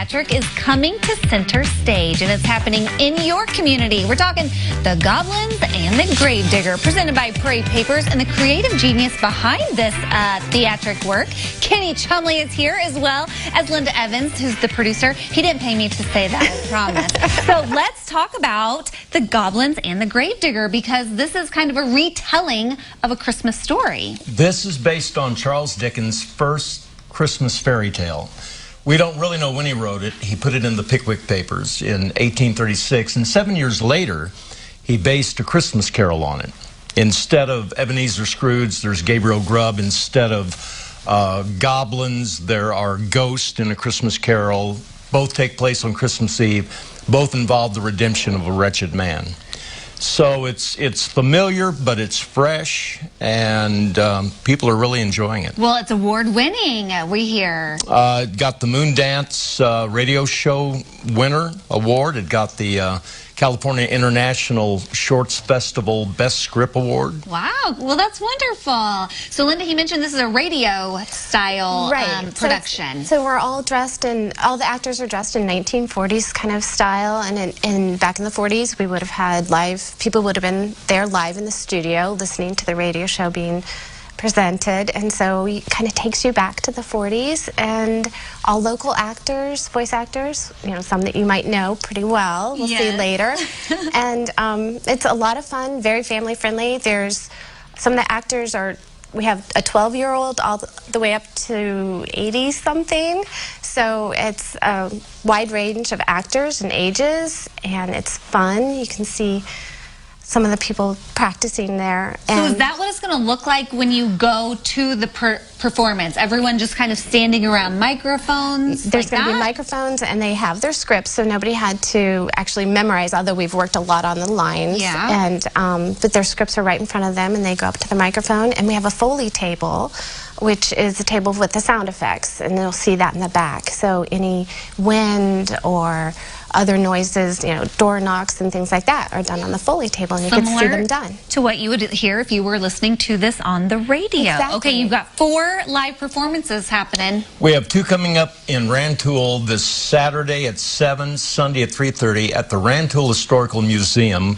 Patrick is coming to center stage, and it's happening in your community. We're talking the Goblins and the Gravedigger, presented by Parade Papers, and the creative genius behind this theatric work, Kenny Chumley, is here, as well as Linda Evans, who's the producer. He didn't pay me to say that, I promise. So let's talk about the Goblins and the Gravedigger, because this is kind of a retelling of a Christmas story. This is based on Charles Dickens' first Christmas fairy tale. We don't really know when he wrote it. He put it in the Pickwick Papers in 1836, and 7 years later, he based A Christmas Carol on it. Instead of Ebenezer Scrooge, there's Gabriel Grubb. Instead of goblins, there are ghosts in A Christmas Carol. Both take place on Christmas Eve. Both involve the redemption of a wretched man. So it's familiar, but it's fresh, and people are really enjoying it. Well, it's award-winning, we hear. It got the Moondance radio show winner award. It got the California International Shorts Festival Best Script Award. Wow, well, that's wonderful. So, Linda, he mentioned this is a radio-style production. So we're all dressed in, all the actors are dressed in 1940s kind of style, and back in the 40s, we would have had live, people would have been there live in the studio listening to the radio show being presented, and so it kind of takes you back to the 40s, and all local actors, voice actors, you know, some that you might know pretty well, we'll see later. And it's a lot of fun, very family friendly. There's some of the actors are, we have a 12-year-old all the way up to 80-something, so it's a wide range of actors and ages, and it's fun. You can see some of the people practicing there. So is that what it's going to look like when you go to the performance? Everyone just kind of standing around microphones? There's going to be microphones, and they have their scripts, so nobody had to actually memorize, although we've worked a lot on the lines. Yeah. And, but their scripts are right in front of them, and they go up to the microphone. And we have a Foley table, which is a table with the sound effects, and you'll see that in the back. So any wind or other noises, you know, door knocks and things like that are done on the Foley table, and you can see them done. To what you would hear if you were listening to this on the radio. Exactly. Okay, you've got 4 live performances happening. We have 2 coming up in Rantoul this Saturday at 7, Sunday at 3:30 at the Rantoul Historical Museum,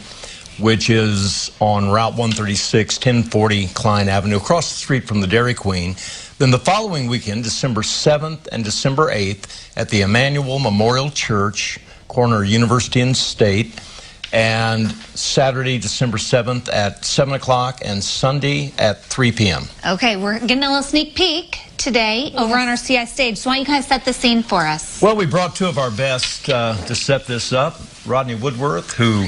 which is on Route 136, 1040 Klein Avenue, across the street from the Dairy Queen. Then the following weekend, December 7th and December 8th, at the Emmanuel Memorial Church, corner University and State, and Saturday, December 7th at 7 o'clock, and Sunday at 3 p.m. Okay, we're getting a little sneak peek today over on our CI stage. So why don't you guys set the scene for us? Well, we brought 2 of our best to set this up. Rodney Woodworth, who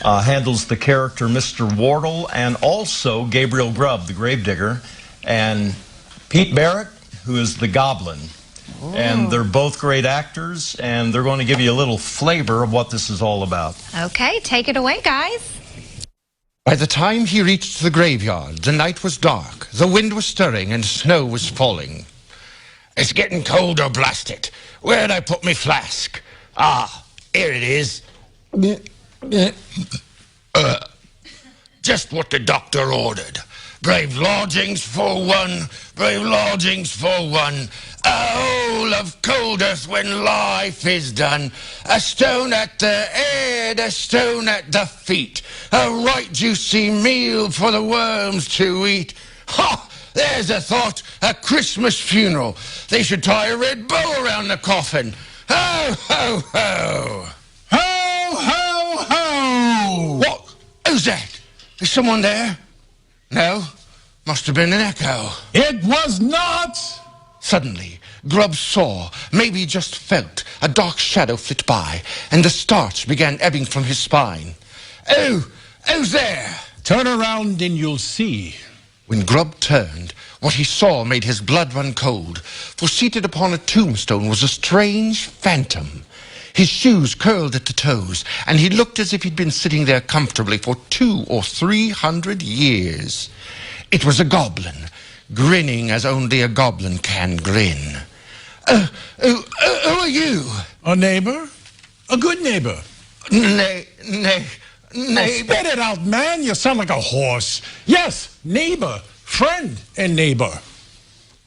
handles the character Mr. Wardle, and also Gabriel Grubb, the Gravedigger, and Pete Barrett, who is the Goblin. Ooh. And they're both great actors, and they're going to give you a little flavor of what this is all about. Okay, take it away, guys. By the time he reached the graveyard, the night was dark, the wind was stirring, and snow was falling. It's getting colder, blast it. Where'd I put me flask? Ah, here it is. Just what the doctor ordered. Brave lodgings for one, brave lodgings for one. A hole of cold earth when life is done. A stone at the head, a stone at the feet. A right juicy meal for the worms to eat. Ha! There's a thought, a Christmas funeral. They should tie a red bow around the coffin. Ho, ho, ho! Ho, ho, ho! What? Who's that? Is someone there? No? Must have been an echo. It was not! Suddenly, Grubb saw, maybe just felt, a dark shadow flit by, and the starch began ebbing from his spine. Oh, who's there? Turn around and you'll see. When Grubb turned, what he saw made his blood run cold, for seated upon a tombstone was a strange phantom. His shoes curled at the toes, and he looked as if he'd been sitting there comfortably for 200 or 300 years. It was a goblin, grinning as only a goblin can grin. Who are you? A neighbor? A good neighbor. Neighbor. Spit it out, man. You sound like a horse. Yes, neighbor, friend, and neighbor.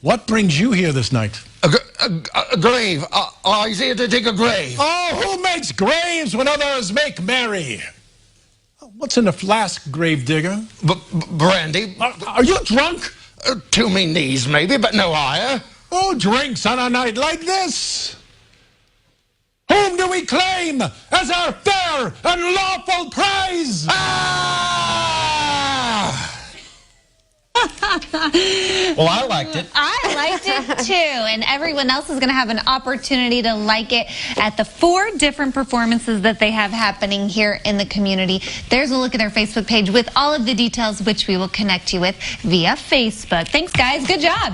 What brings you here this night? A grave. He's here to dig a grave. Oh, who makes graves when others make merry? What's in the flask, Gravedigger? Brandy. Are you drunk? To me knees, maybe, but no higher. Who drinks on a night like this? Whom do we claim as our fair and lawful prize? Well, I liked it. I liked it too, and everyone else is going to have an opportunity to like it at the 4 different performances that they have happening here in the community. There's a look at their Facebook page with all of the details, which we will connect you with via Facebook. Thanks, guys. Good job.